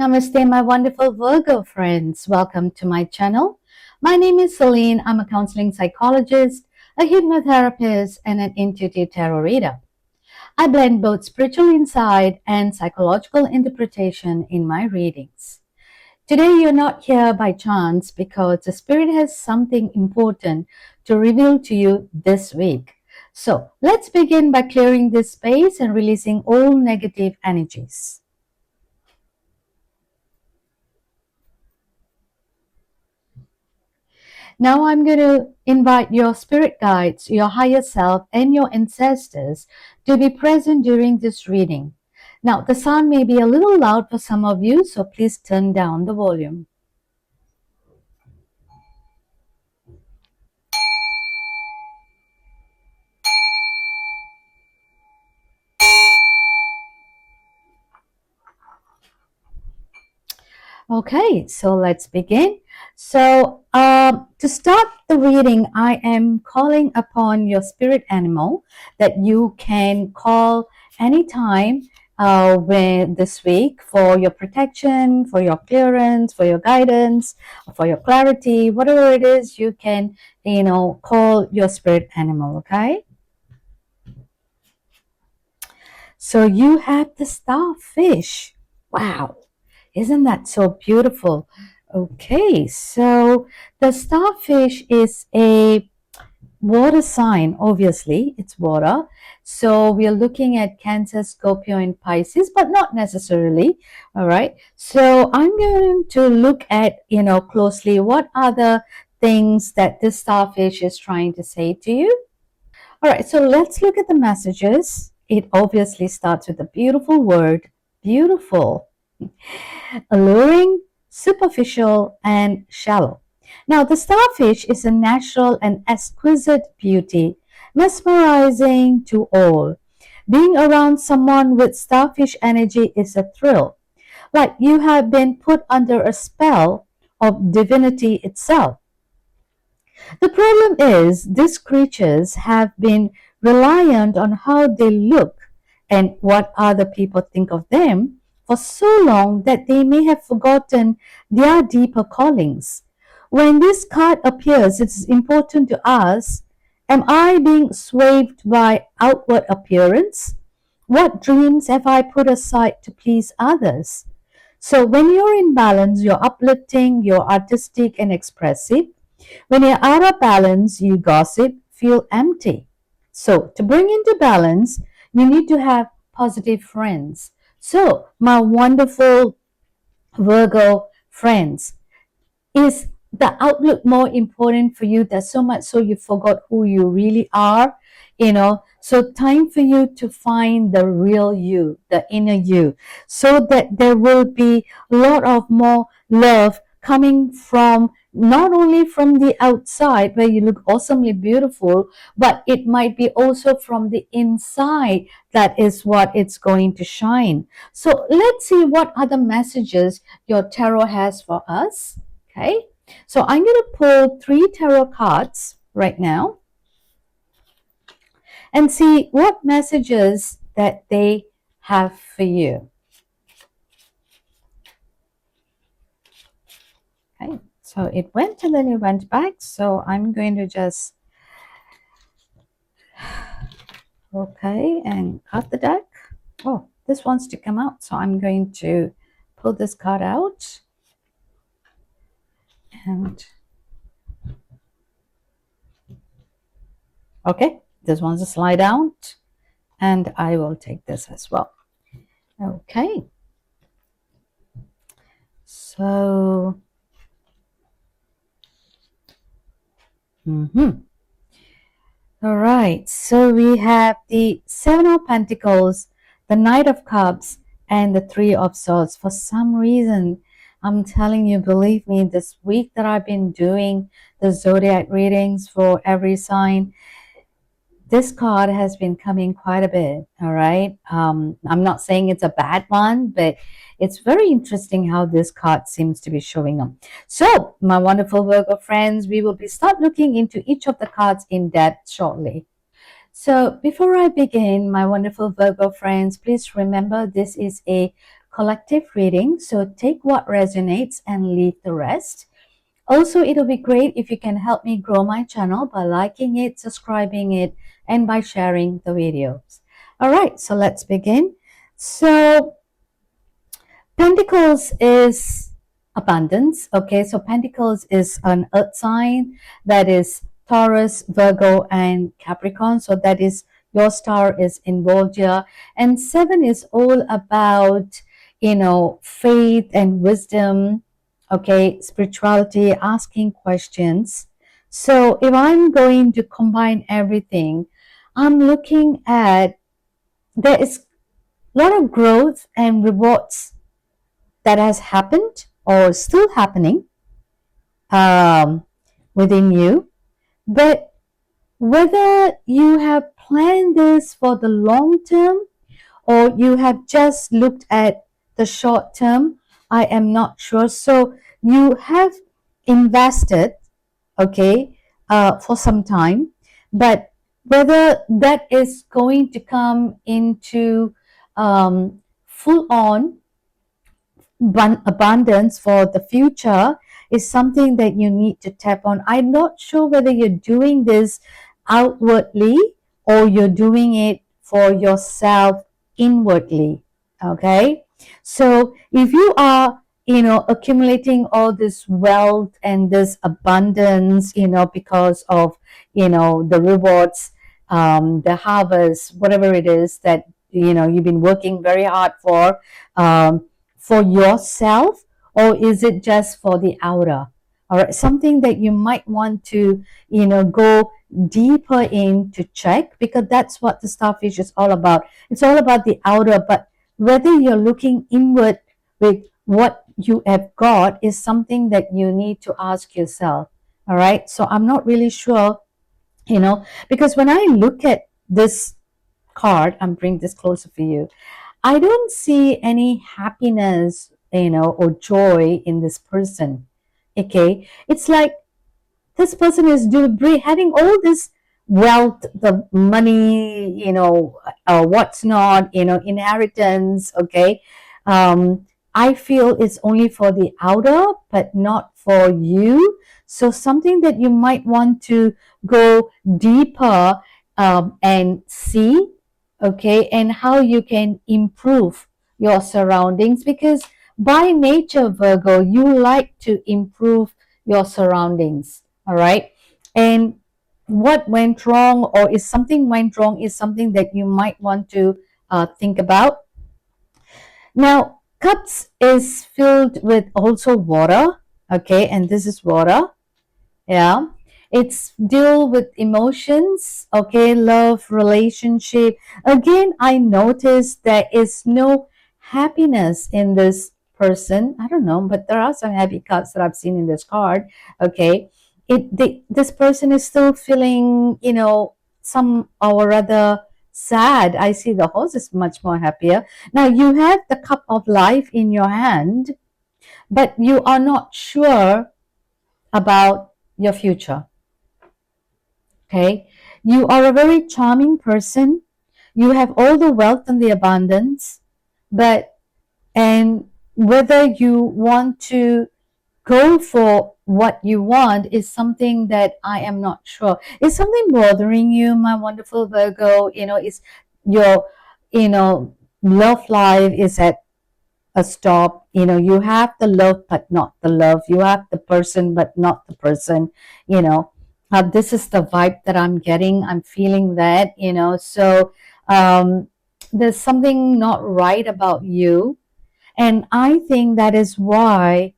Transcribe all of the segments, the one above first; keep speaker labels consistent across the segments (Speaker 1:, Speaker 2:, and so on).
Speaker 1: Namaste, my wonderful Virgo friends. Welcome to my channel. My name is Celine. I'm a counseling psychologist, a hypnotherapist, and an intuitive tarot reader. I blend both spiritual insight and psychological interpretation in my readings. Today, you're not here by chance because the Spirit has something important to reveal to you this week. So, let's begin by clearing this space and releasing all negative energies. Now I'm going to invite your spirit guides, your higher self, and your ancestors to be present during this reading. Now, the sound may be a little loud for some of you, so please turn down the volume. Okay, so let's begin. So, to start the reading, I am calling upon your spirit animal that you can call anytime when this week for your protection, for your clearance, for your guidance, for your clarity, whatever it is, you can, call your spirit animal, okay? So you have the starfish. Wow. Isn't that so beautiful? Okay, so the starfish is a water sign, obviously, it's water. So we are looking at Cancer, Scorpio, and Pisces, but not necessarily. All right, so I'm going to look at, closely what are the things that this starfish is trying to say to you. All right, so let's look at the messages. It obviously starts with a beautiful word, beautiful. Alluring, superficial, and shallow. Now, the starfish is a natural and exquisite beauty, mesmerizing to all. Being around someone with starfish energy is a thrill, like you have been put under a spell of divinity itself. The problem is, these creatures have been reliant on how they look and what other people think of them for so long that they may have forgotten their deeper callings. When this card appears, it's important to ask, am I being swayed by outward appearance? What dreams have I put aside to please others? So when you're in balance, you're uplifting, you're artistic and expressive. When you're out of balance, you gossip, feel empty. So to bring into balance, you need to have positive friends. So my wonderful Virgo friends, is the outlook more important for you that so much so you forgot who you really are? So time for you to find the real you, the inner you, so that there will be a lot of more love coming from not only from the outside where you look awesomely beautiful, but it might be also from the inside. That is what it's going to shine. So let's see what other messages your tarot has for us. Okay, so I'm going to pull 3 tarot cards right now and see what messages that they have for you. Okay, so it went and then it went back. So I'm going to just, okay, and cut the deck. Oh, this wants to come out. So I'm going to pull this card out. And okay, this wants to slide out. And I will take this as well. Okay. So, all right. So we have the 7 of Pentacles, the Knight of Cups, and the 3 of Swords. For some reason, I'm telling you, believe me, this week that I've been doing the zodiac readings for every sign, this card has been coming quite a bit. All right. I'm not saying it's a bad one, but it's very interesting how this card seems to be showing up. So, my wonderful Virgo friends, we will start looking into each of the cards in depth shortly. So, before I begin, my wonderful Virgo friends, please remember this is a collective reading, so take what resonates and leave the rest. Also, it'll be great if you can help me grow my channel by liking it, subscribing it, and by sharing the videos. All right, so let's begin. So Pentacles is abundance. Okay, so Pentacles is an earth sign that is Taurus, Virgo, and Capricorn. So that is your star is involved here. And 7 is all about, faith and wisdom. Okay, spirituality, asking questions. So if I'm going to combine everything, I'm looking at there is a lot of growth and rewards that has happened or still happening within you. But whether you have planned this for the long term or you have just looked at the short term, I am not sure. So you have invested, okay, for some time, but whether that is going to come into full on abundance for the future is something that you need to tap on. I'm not sure whether you're doing this outwardly or you're doing it for yourself inwardly. Okay, so if you are accumulating all this wealth and this abundance because of the rewards, the harvest, whatever it is that you've been working very hard for yourself, or is it just for the outer? All right, something that you might want to go deeper in to check, because that's what the starfish is all about. It's all about the outer, but whether you're looking inward with what you have got is something that you need to ask yourself. All right, so I'm not really sure, because when I look at this card, I'm bringing this closer for you, I don't see any happiness, or joy in this person. Okay, it's like this person is having all this wealth, the money, what's not, inheritance. Okay, I feel it's only for the outer, but not for you. So something that you might want to go deeper and see, okay, and how you can improve your surroundings, because by nature, Virgo, you like to improve your surroundings. All right, and what went wrong, or if something went wrong, is something that you might want to think about. Now, cups is filled with also water. Okay, and this is water. Yeah, it's deal with emotions. Okay, love, relationship. Again, I noticed there is no happiness in this person. I don't know, but there are some happy cards that I've seen in this card. Okay, this person is still feeling some or other sad. I see the horse is much more happier. Now you have the cup of life in your hand, but you are not sure about your future. Okay, you are a very charming person. You have all the wealth and the abundance, and whether you want to go for what you want is something that I am not sure. Is something bothering you, my wonderful Virgo? Is your, love life is at a stop. You have the love but not the love. You have the person but not the person. This is the vibe that I'm getting. I'm feeling that. So there's something not right about you, and I think that is why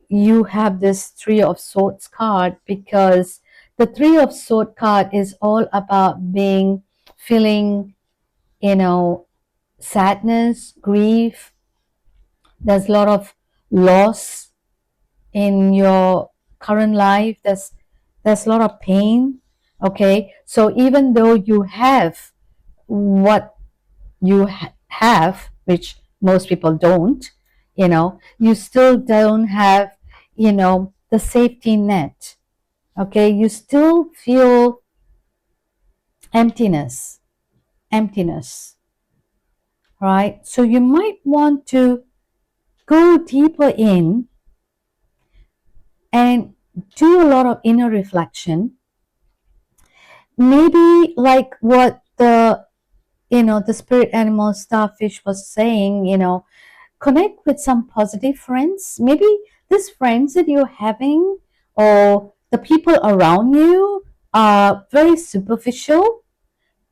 Speaker 1: you have this Three of Swords card, because the Three of Swords card is all about feeling sadness, grief. There's a lot of loss in your current life. There's a lot of pain. Okay, so even though you have what you have, which most people don't, you still don't have the safety net. Okay, you still feel emptiness. right? So you might want to go deeper in and do a lot of inner reflection. Maybe like what the spirit animal starfish was saying, connect with some positive friends. Maybe these friends that you're having or the people around you are very superficial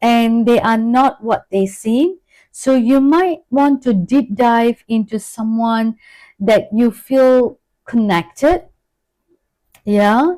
Speaker 1: and they are not what they seem. So you might want to deep dive into someone that you feel connected, yeah,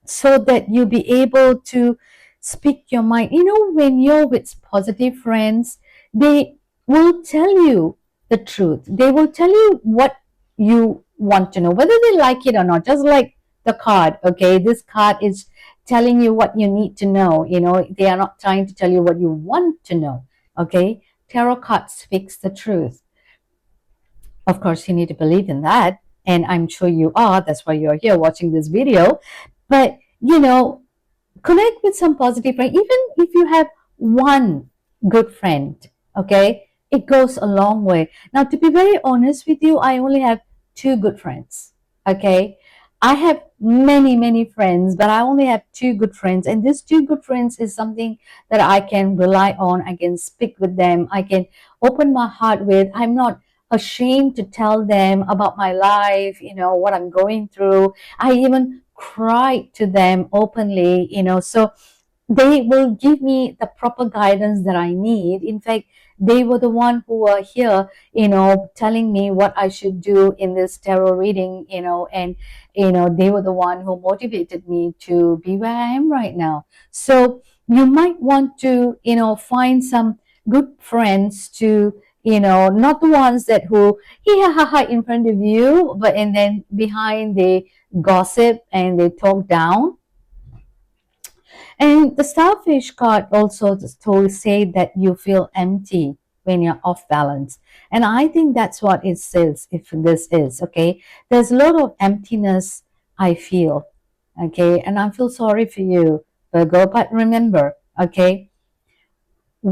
Speaker 1: so that you'll be able to speak your mind. When you're with positive friends, they will tell you the truth. They will tell you what you want to know, whether they like it or not. Just like the card, okay? This card is telling you what you need to know. They are not trying to tell you what you want to know, okay? Tarot card speaks the truth. Of course, you need to believe in that. And I'm sure you are. That's why you're here watching this video. But, connect with some positive friend. Even if you have one good friend, okay, it goes a long way. Now, to be very honest with you, I only have two good friends, okay. I have many, many friends, but I only have two good friends, and these two good friends is something that I can rely on. I can speak with them. I can open my heart with. I'm not ashamed to tell them about my life, what I'm going through. I even cry to them openly, so they will give me the proper guidance that I need. In fact, they were the one who were here, telling me what I should do in this tarot reading, and, they were the one who motivated me to be where I am right now. So you might want to, find some good friends to, not the ones that who, yeah, ha, ha, in front of you, but and then behind they gossip and they talk down. And the starfish card also say that you feel empty when you're off balance. And I think that's what it says, if this is, okay? There's a lot of emptiness I feel, okay? And I feel sorry for you, Virgo. But remember, okay,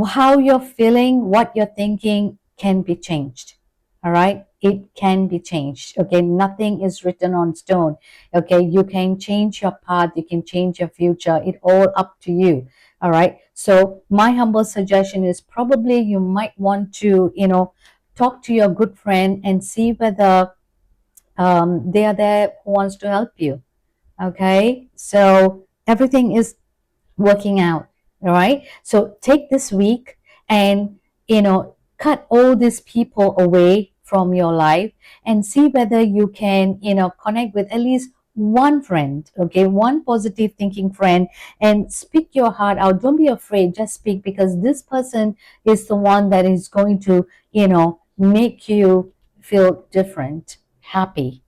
Speaker 1: how you're feeling, what you're thinking can be changed. All right, it can be changed. Okay, nothing is written on stone. Okay, you can change your path, you can change your future. It all up to you. All right, so my humble suggestion is probably you might want to talk to your good friend and see whether they are there who wants to help you. Okay, so everything is working out. All right, so take this week and cut all these people away from your life and see whether you can connect with at least one friend, okay, one positive thinking friend, and speak your heart out. Don't be afraid, just speak, because this person is the one that is going to make you feel different, happy.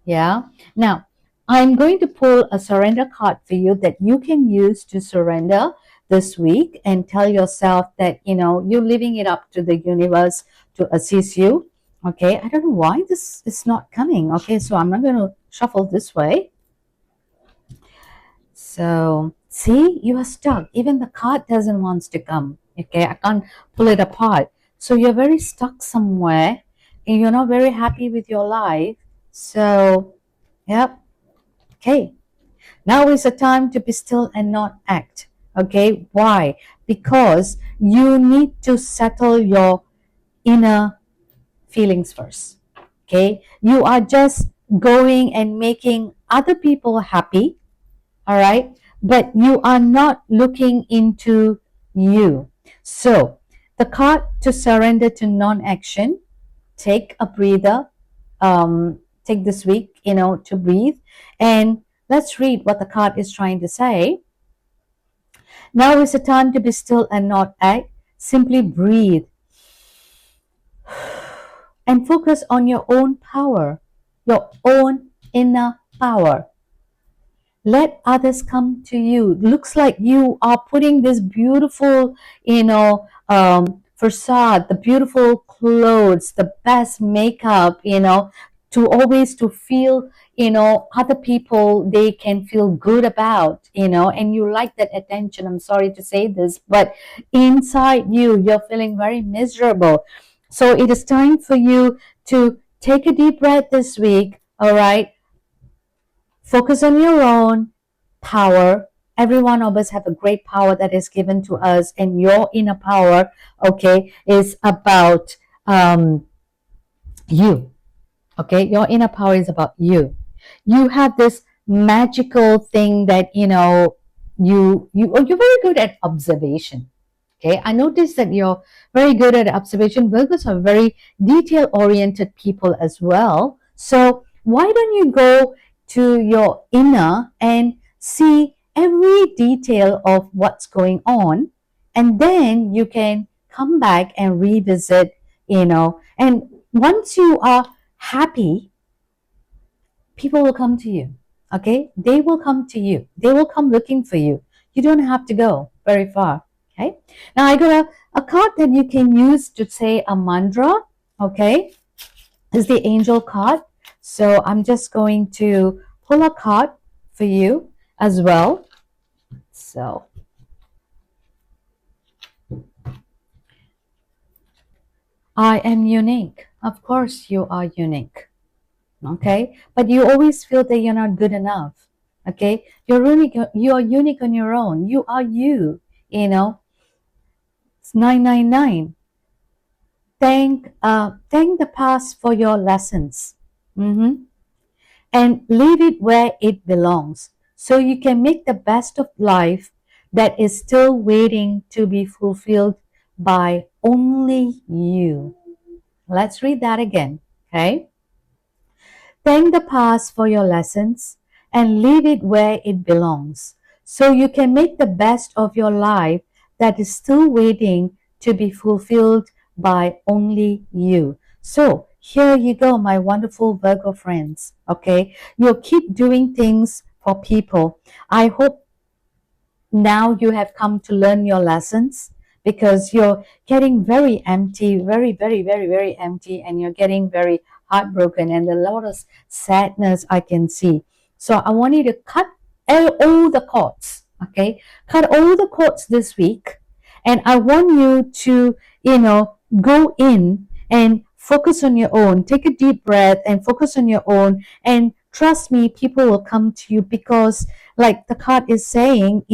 Speaker 1: Yeah. Now, I'm going to pull a surrender card for you that you can use to surrender this week and tell yourself that, you're leaving it up to the universe to assist you. Okay. I don't know why this is not coming. Okay. So I'm not going to shuffle this way. So see, you are stuck. Even the card doesn't want to come. Okay. I can't pull it apart. So you're very stuck somewhere and you're not very happy with your life. So, yep. Okay, now is the time to be still and not act. Okay, why? Because you need to settle your inner feelings first. Okay, you are just going and making other people happy, all right, but you are not looking into you. So, the card to surrender to non action, take a breather, take this week, to breathe. And let's read what the card is trying to say. Now is the time to be still and not act. Simply breathe and focus on your own power, your own inner power. Let others come to you. Looks like you are putting this beautiful, facade, the beautiful clothes, the best makeup, to always to feel, other people they can feel good about, and you like that attention. I'm sorry to say this, but inside you're feeling very miserable. So it is time for you to take a deep breath this week, all right? Focus on your own power. Every one of us have a great power that is given to us, and your inner power, okay, is about you. Okay, your inner power is about you. You have this magical thing that you're very good at observation. Okay, I noticed that you're very good at observation. Virgos are very detail oriented people as well. So why don't you go to your inner and see every detail of what's going on, and then you can come back and revisit, and once you are happy, people will come to you. Okay, they will come to you, they will come looking for you. You don't have to go very far. Okay, now I got a card that you can use to say a mantra. Okay, is the angel card. So I'm just going to pull a card for you as well. So I am unique. Of course you are unique. Okay, but you always feel that you're not good enough. Okay, you're unique on your own. You are you. It's 999. Thank the past for your lessons. And leave it where it belongs, so you can make the best of life that is still waiting to be fulfilled by only you. Let's read that again. Okay. Thank the past for your lessons and leave it where it belongs, so you can make the best of your life that is still waiting to be fulfilled by only you. So here you go, my wonderful Virgo friends. Okay, you'll keep doing things for people. I hope now you have come to learn your lessons, because you're getting very empty, very, very, very, very empty, and you're getting very heartbroken, and a lot of sadness I can see. So I want you to cut all the cords, okay? Cut all the cords this week, and I want you to, go in and focus on your own. Take a deep breath and focus on your own, and trust me, people will come to you, because like the card is saying,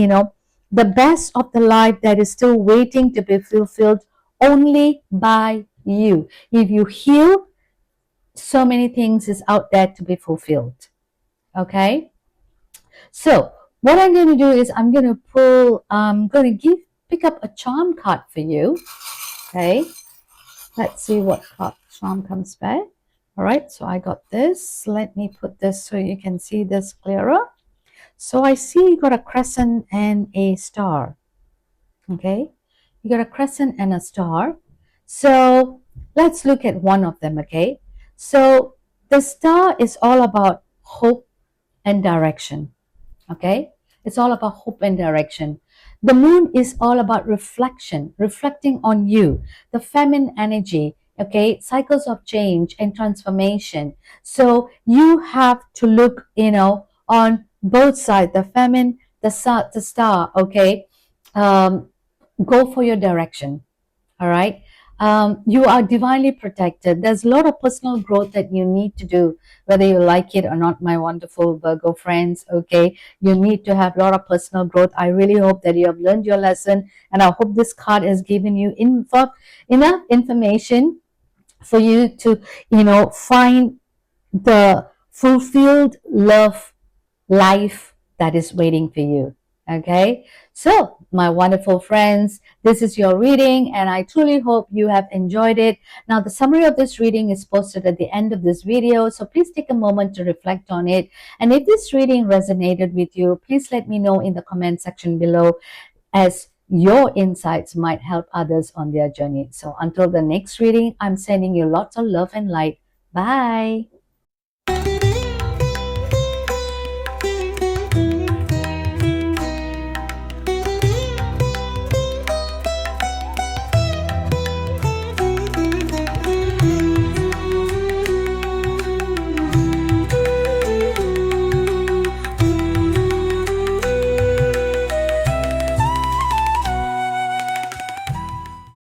Speaker 1: the best of the life that is still waiting to be fulfilled only by you. If you heal, so many things is out there to be fulfilled. Okay? So what I'm going to do is I'm going to pick up a charm card for you. Okay? Let's see what charm comes back. All right, so I got this. Let me put this so you can see this clearer. So I see you got a crescent and a star. Okay, you got a crescent and a star. So let's look at one of them. Okay, so the star is all about hope and direction. Okay, it's all about hope and direction. The moon is all about reflection, reflecting on you, the feminine energy. Okay, cycles of change and transformation. So you have to look, on both sides, the feminine, the star. Okay, um, go for your direction. All right. You are divinely protected. There's a lot of personal growth that you need to do, whether you like it or not, my wonderful Virgo friends. Okay. You need to have a lot of personal growth. I really hope that you have learned your lesson, and I hope this card has given you enough information for you to, find the fulfilled love life that is waiting for you. Okay, so my wonderful friends, this is your reading, and I truly hope you have enjoyed it. Now, the summary of this reading is posted at the end of this video, so please take a moment to reflect on it. And if this reading resonated with you, please let me know in the comment section below, as your insights might help others on their journey. So until the next reading, I'm sending you lots of love and light. Bye.